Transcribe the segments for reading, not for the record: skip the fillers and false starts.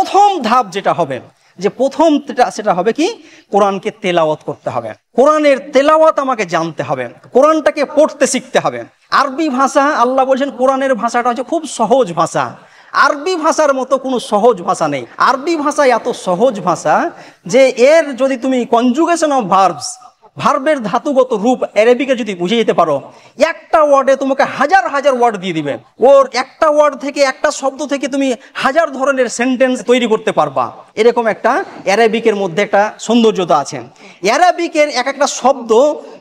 প্রথম ধাপ যেটা হবে, যে প্রথম সেটা হবে কি, কোরআনকে তেলাওয়াত করতে হবে। কোরআনের তেলাওয়াত আমাকে জানতে হবে, কোরআনটাকে পড়তে শিখতে হবে। আরবি ভাষা, আল্লাহ বলছেন কোরআনের ভাষাটা হচ্ছে খুব সহজ ভাষা। আরবি ভাষার মতো কোনো সহজ ভাষা নেই। আরবি ভাষা এত সহজ ভাষা যে এর যদি তুমি কনজুগেশন অফ ভার্বস, ভার্বের ধাতুগত রূপ অ্যারাবিকে যদি বুঝে যেতে পারো, একটা ওয়ার্ডে তোমাকে হাজার হাজার ওয়ার্ড দিয়ে দিবে। ওর একটা ওয়ার্ড থেকে, একটা শব্দ থেকে তুমি হাজার ধরনের সেন্টেন্স তৈরি করতে পারবা। এরকম একটা অ্যারাবিকের মধ্যে একটা সৌন্দর্যতা আছে। অ্যারাবিকের এক একটা শব্দ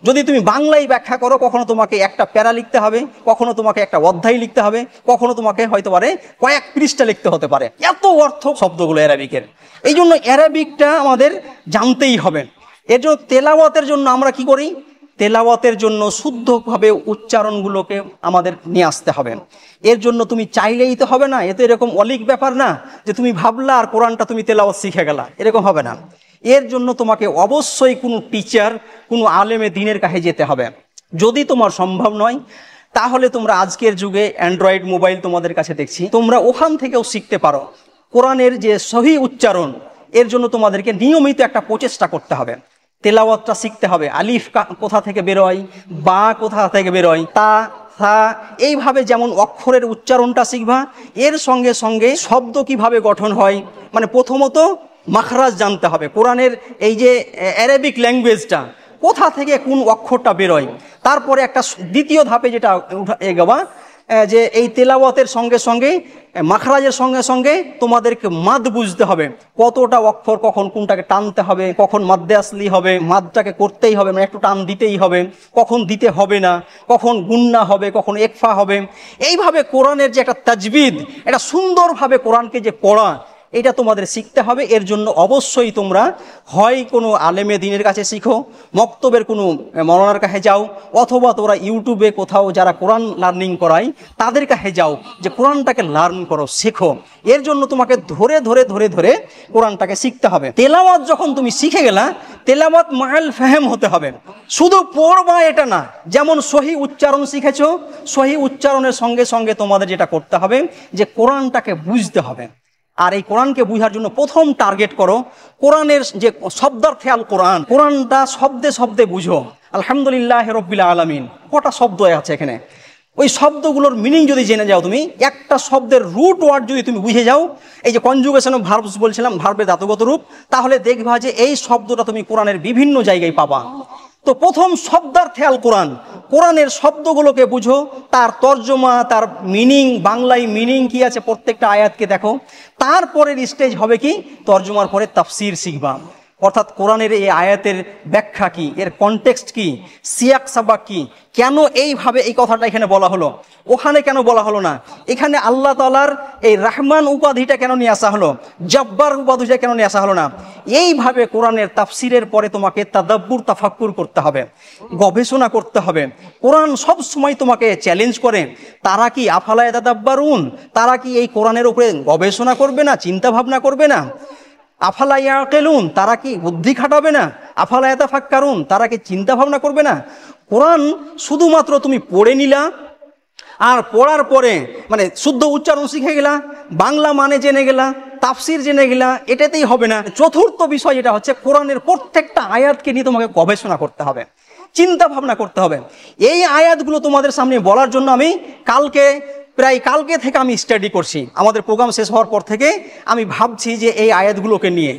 যদি তুমি বাংলায় ব্যাখ্যা করো, কখনো তোমাকে একটা প্যারা লিখতে হবে, কখনো তোমাকে একটা অধ্যায় লিখতে হবে, কখনো তোমাকে হয়তো পারে কয়েক পৃষ্ঠা লিখতে হতে পারে। এত অর্থ শব্দগুলো অ্যারাবিকের। এই জন্য অ্যারাবিকটা আমাদের জানতেই হবে। এর জন্য তেলাওয়াতের জন্য আমরা কি করি, তেলাওয়াতের জন্য শুদ্ধভাবে উচ্চারণগুলোকে আমাদের নিয়ে আসতে হবে। এর জন্য তুমি চাইলেই তো হবে না, এ তো এরকম অলিক ব্যাপার না যে তুমি ভাবলা আর কোরআনটা তুমি তেলাওয়াত শিখে গেলা, এরকম হবে না। এর জন্য তোমাকে অবশ্যই কোনো টিচার, কোনো আলেমে দ্বীনের কাছে যেতে হবে। যদি তোমার সম্ভব নয়, তাহলে তোমরা আজকের যুগে অ্যান্ড্রয়েড মোবাইল তোমাদের কাছে দেখছি, তোমরা ওখান থেকেও শিখতে পারো। কোরআনের যে সহি উচ্চারণ, এর জন্য তোমাদেরকে নিয়মিত একটা প্রচেষ্টা করতে হবে। তেলাওয়াতটা শিখতে হবে, আলিফ কোথা থেকে বেরোয়, বা কোথা থেকে বেরোয়, তা থা, এইভাবে যেমন অক্ষরের উচ্চারণটা শিখবা, এর সঙ্গে সঙ্গে শব্দ কিভাবে গঠন হয়, মানে প্রথমত মাখরাজ জানতে হবে। কোরআনের এই যে অ্যারাবিক ল্যাঙ্গুয়েজটা কোথা থেকে কোন অক্ষরটা বেরোয়। তারপরে একটা দ্বিতীয় ধাপে যেটা এগোবা, যে এই তেলাওয়াতের সঙ্গে সঙ্গে মাখরাজের সঙ্গে সঙ্গে তোমাদেরকে মাদ বুঝতে হবে, কতটা অক্ষর কখন কোনটাকে টানতে হবে, কখন মাদ্দে আসলি হবে, মাদটাকে করতেই হবে, মানে একটু টান দিতেই হবে, কখন দিতে হবে না, কখন গুন্না হবে, কখন একফা হবে। এইভাবে কোরআনের যে একটা তাজবিদ, এটা সুন্দরভাবে কোরআনকে যে পড়া, এটা তোমাদের শিখতে হবে। এর জন্য অবশ্যই তোমরা হয় কোনো আলেমে দ্বীনের কাছে শিখো, মক্তবের কোনো মওলানার কাছে যাও, অথবা তোমরা ইউটিউবে কোথাও যারা কোরআন লার্নিং করায় তাদের কাছে যাও, যে কোরআনটাকে লার্ন করো, শেখো। এর জন্য তোমাকে ধরে ধরে ধরে ধরে কোরআনটাকে শিখতে হবে। তেলাওয়াত যখন তুমি শিখে গেলা, তেলাওয়াত মাল ফাহেম হতে হবে, শুধু পড়বা এটা না। যেমন সহি উচ্চারণ শিখেছো, সহি উচ্চারণের সঙ্গে সঙ্গে তোমাদের যেটা করতে হবে যে কোরআনটাকে বুঝতে হবে। আর এই কোরআনকে বুঝার জন্য প্রথম টার্গেট করো কোরআনের যে শব্দার্থে আল কোরআন, কোরআনটা শব্দে শব্দে বুঝো। আলহামদুলিল্লাহ রাব্বিল আলামিন, কটা শব্দ আছে এখানে, ওই শব্দগুলোর মিনিং যদি জেনে যাও, তুমি একটা শব্দের রুট ওয়ার্ড যদি তুমি বুঝে যাও, এই যে কনজুগেশন অফ ভার্বস বলছিলাম, ভার্বের ধাতুগত রূপ, তাহলে দেখবা যে এই শব্দটা তুমি কোরআনের বিভিন্ন জায়গায় পাবা। তো প্রথম শব্দার্থে আল কোরআন, কোরআনের শব্দগুলোকে বুঝো, তার তর্জমা, তার মিনিং, বাংলায় মিনিং কি আছে প্রত্যেকটা আয়াতকে দেখো। তারপরের স্টেজ হবে কি, তর্জমার পরে তাফসির শিখবা, অর্থাৎ কোরআনের এই আয়াতের ব্যাখ্যা কি, এর কনটেক্সট কি, সিয়াক সাবাক কি, কেন এইভাবে এই কথাটা এখানে বলা হলো, ওখানে কেন বলা হলো না, এখানে আল্লাহ তাআলার এই রহমান উপাধিটা কেন নিয়ে আসা হলো, জব্বার উপাধিটা কেন নিয়ে আসা হলো না। এইভাবে কোরআনের তাফসিরের পরে তোমাকে তাদাব্বুর, তাফাক্কুর করতে হবে, গবেষণা করতে হবে। কোরআন সব সময় তোমাকে চ্যালেঞ্জ করে, তারা কি আফালা ইয়াতাদাব্বারুন, তারা কি এই কোরআনের উপরে গবেষণা করবে না, চিন্তা ভাবনা করবে না? আফালা ইয়াকিলুন, তারা কি বুদ্ধি খাটাবে না? আফালা ইয়াতাফাক্কারুন, তারা কি চিন্তা ভাবনা করবে না? কোরআন শুধুমাত্র তুমি পড়ে নিলা আর পড়ার পরে মানে শুদ্ধ উচ্চারণ শিখে গেলা, বাংলা মানে জেনে গেলা, তাফসির জেনে গেলা, এটাতেই হবে না। চতুর্থ বিষয় যেটা হচ্ছে, কোরআনের প্রত্যেকটা আয়াতকে নিয়ে তোমাকে গবেষণা করতে হবে, চিন্তা ভাবনা করতে হবে। এই আয়াতগুলো তোমাদের সামনে বলার জন্য আমি প্রায় কালকে থেকে আমি স্টাডি করছি। আমাদের প্রোগ্রাম শেষ হওয়ার পর থেকে আমি ভাবছি যে এই আয়াতগুলোকে নিয়ে।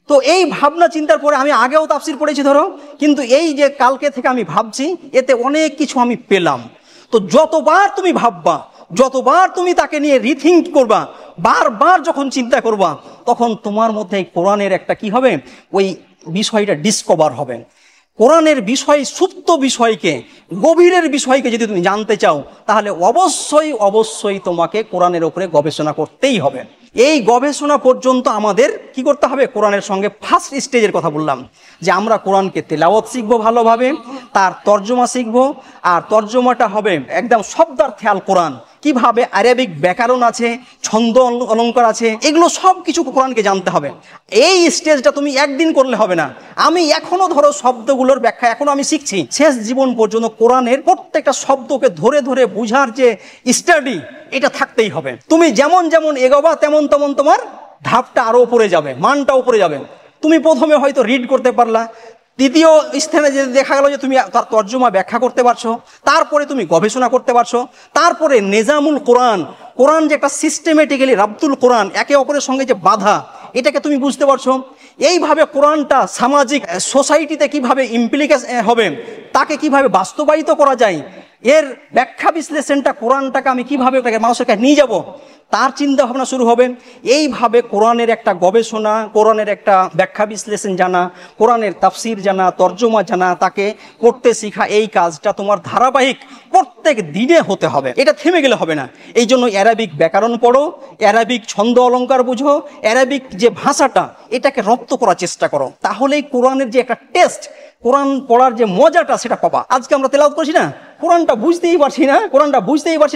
তো এই ভাবনা চিন্তার পরে আমি আগেও তাফসির পড়েছি ধরো, কিন্তু এই যে কালকে থেকে আমি ভাবছি, এতে অনেক কিছু আমি পেলাম। তো যতবার তুমি ভাববা, যতবার তুমি তাকে নিয়ে রিথিঙ্ক করবা, বারবার যখন চিন্তা করবা, তখন তোমার মধ্যে কোরআনের একটা কি হবে, ওই বিষয়টা ডিসকভার হবে। কোরআনের বিষয়, সুপ্ত বিষয়কে, গভীরের বিষয়কে যদি তুমি জানতে চাও, তাহলে অবশ্যই অবশ্যই তোমাকে কোরআনের উপরে গবেষণা করতেই হবে। এই গবেষণা পর্যন্ত আমাদের কি করতে হবে, কোরআনের সঙ্গে ফার্স্ট স্টেজের কথা বললাম, যে আমরা কোরআনকে তেলাওয়াত শিখবো ভালোভাবে, তার তর্জমা শিখবো, আর তর্জমাটা হবে একদম শব্দার্থে আল কোরআন, কিভাবে আরবিক ব্যাকরণ আছে, ছন্দ অলঙ্কার আছে, এগুলো সব কিছু কোরআনকে জানতে হবে। এই স্টেজটা তুমি একদিন করলে হবে না। আমি এখনো ধরো শব্দগুলোর ব্যাখ্যা এখনো আমি শিখছি, শেষ জীবন পর্যন্ত কোরআনের প্রত্যেকটা শব্দকে ধরে ধরে বুঝার যে স্টাডি, এটা থাকতেই হবে। তুমি যেমন যেমন এগোবা তেমন তেমন তোমার ধাপটা আরো উপরে যাবে, মানটা উপরে যাবে। তুমি প্রথমে হয়তো রিড করতে পারলা, দ্বিতীয় স্থানে যে দেখা গেল যে তুমি তার তর্জমা ব্যাখ্যা করতে পারছো, তারপরে তুমি গবেষণা করতে পারছো, তারপরে নিজামুল কোরআন, কোরআন যে একটা সিস্টেমেটিক্যালি রাব্তুল কোরআন, একে অপরের সঙ্গে যে বাধা, এটাকে তুমি বুঝতে পারছো। এইভাবে কোরআনটা সামাজিক সোসাইটিতে কিভাবে ইমপ্লিকেশন হবে, তাকে কিভাবে বাস্তবায়িত করা যায়, এর ব্যাখ্যা বিশ্লেষণটা কোরআনটাকে আমি কিভাবে মানুষের কাছে নিয়ে যাব, তার চিন্তা ভাবনা শুরু হবে। এইভাবে কোরআনের একটা গবেষণা, কোরআনের একটা ব্যাখ্যা বিশ্লেষণ জানা, কোরআনের তাফসির জানা, তর্জমা জানা, তাকে পড়তে শেখা, এই কাজটা তোমার ধারাবাহিক প্রত্যেক দিনে হতে হবে। এটা থেমে গেলে হবে না। এই জন্য অ্যারাবিক ব্যাকরণ পড়ো, অ্যারাবিক ছন্দ অলঙ্কার বুঝো, অ্যারাবিক যে ভাষাটা এটাকে রপ্ত করার চেষ্টা করো, তাহলেই কোরআনের যে একটা টেস্ট, কোরআন পড়ার যে মজাটা সেটা পাবা। আজকে আমরা তেলাওয়াত করছি না, কোরআনটা বুঝতেই পারছি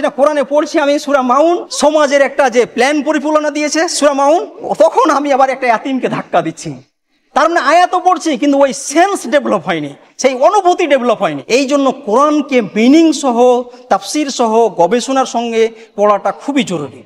না, কোরআনে পড়ছি আমি সূরা মাউন, সমাজের একটা যে প্ল্যান পরিকল্পনা দিয়েছে সূরা মাউন, তখন আমি আবার একটা ইয়াতিমকে ধাক্কা দিচ্ছি। তার মানে আয়াতও পড়ছি কিন্তু ওই সেন্স ডেভেলপ হয়নি, সেই অনুভূতি ডেভেলপ হয়নি। এই জন্য কোরআনকে মিনিং সহ, তাফসির সহ, গবেষণার সঙ্গে পড়াটা খুবই জরুরি।